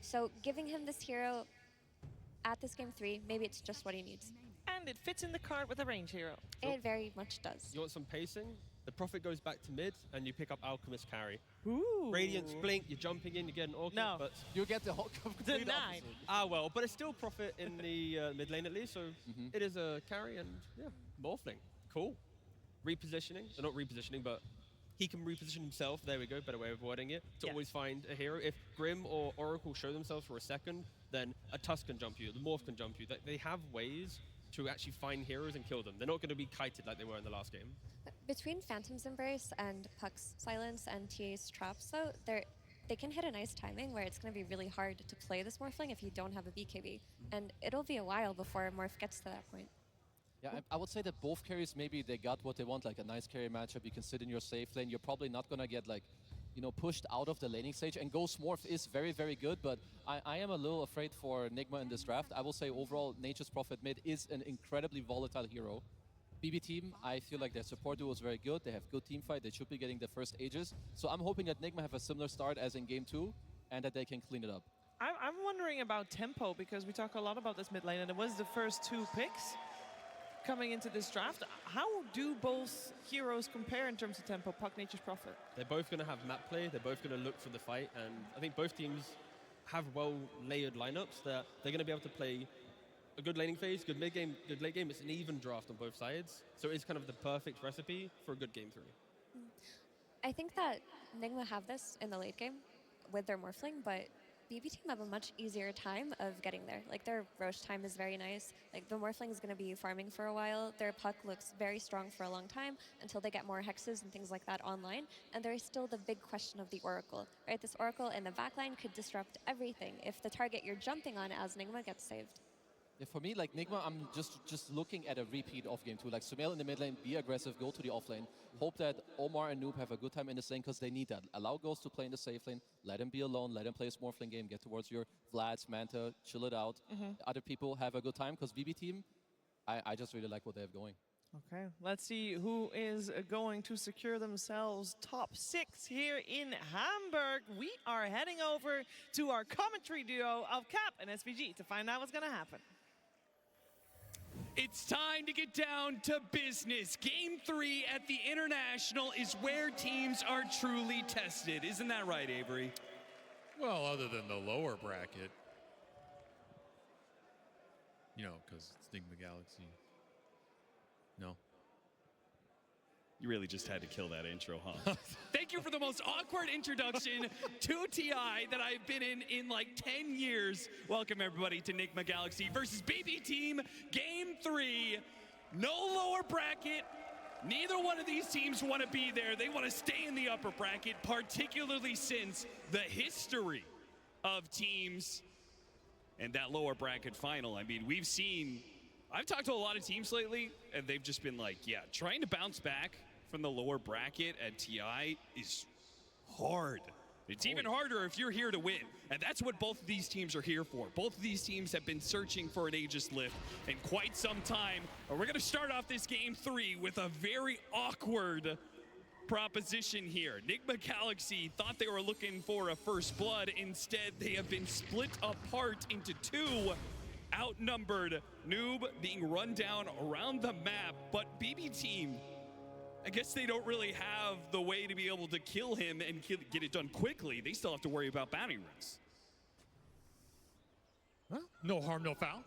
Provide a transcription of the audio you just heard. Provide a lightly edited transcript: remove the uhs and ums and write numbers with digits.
So giving him this hero at this game 3, maybe it's just what he needs. And it fits in the card with a range hero. It very much does. You want some pacing? The Prophet goes back to mid, and you pick up Alchemist carry. Ooh. Radiance Blink, you're jumping in, you get an Orchid, No. but... You get the whole complete Denied. opposite. Well, but it's still Prophet in the mid lane at least, so it is a carry, and yeah, Morphling. Cool. Repositioning, not repositioning, but he can reposition himself, there we go, better way of wording it, to always find a hero. If Grim or Oracle show themselves for a second, then a Tusk can jump you, the Morph can jump you. They have ways to actually find heroes and kill them. They're not going to be kited like they were in the last game. Between Phantom's Embrace and Puck's Silence and TA's Traps, though, they can hit a nice timing where it's going to be really hard to play this Morphling if you don't have a BKB. And it'll be a while before Morph gets to that point. Yeah, I would say that both carries, maybe they got what they want, like a nice carry matchup. You can sit in your safe lane. You're probably not going to get like, pushed out of the laning stage. And Ghost Morph is very, very good, but I am a little afraid for Nigma in this draft. I will say overall, Nature's Prophet mid is an incredibly volatile hero. BB team, I feel like their support duo is very good. They have good team fight. They should be getting the first Aegis. So I'm hoping that Nigma have a similar start as in game 2 and that they can clean it up. I'm wondering about tempo, because we talk a lot about this mid lane, and it was the first 2 picks coming into this draft. How do both heroes compare in terms of tempo, Puck, Nature's Prophet? They're both going to have map play. They're both going to look for the fight, and I think both teams have well-layered lineups that they're going to be able to play a good laning phase, good mid game, good late game. It's an even draft on both sides, so it's kind of the perfect recipe for a good game 3. I think that Nigma have this in the late game with their Morphling, but BB team have a much easier time of getting there. Like, their Roche time is very nice. Like, the Morphling is going to be farming for a while. Their Puck looks very strong for a long time until they get more hexes and things like that online. And there is still the big question of the Oracle, right? This Oracle in the backline could disrupt everything if the target you're jumping on as Nigma gets saved. Yeah, for me, like Nigma, I'm just looking at a repeat of game 2. Like Sumail in the mid lane, be aggressive, go to the off lane. Hope that Omar and Noob have a good time in this lane because they need that. Allow Ghost to play in the safe lane. Let him be alone. Let him play a Morphling game. Get towards your Vlads, Manta, chill it out. Other people have a good time because BB team, I just really like what they have going. Okay, let's see who is going to secure themselves top 6 here in Hamburg. We are heading over to our commentary duo of Cap and SVG to find out what's going to happen. It's time to get down to business. Game 3 at the International is where teams are truly tested. Isn't that right, Avery? Well, other than the lower bracket. Because it's Nigma Galaxy. No. You really just had to kill that intro, huh? Thank you for the most awkward introduction to TI that I've been in like 10 years. Welcome, everybody, to Nigma Galaxy versus BB Team, Game 3. No lower bracket. Neither one of these teams want to be there. They want to stay in the upper bracket, particularly since the history of teams and that lower bracket final. I mean, I've talked to a lot of teams lately, and they've just been like, yeah, trying to bounce back from the lower bracket at TI is hard. It's even harder if you're here to win. And that's what both of these teams are here for. Both of these teams have been searching for an Aegis lift in quite some time. And we're going to start off this game 3 with a very awkward proposition here. Nigma Galaxy thought they were looking for a first blood. Instead, they have been split apart into 2. Outnumbered, Noob being run down around the map, but BB Team, I guess they don't really have the way to be able to kill him and get it done quickly. They still have to worry about bounty runs. Well, no harm, no foul.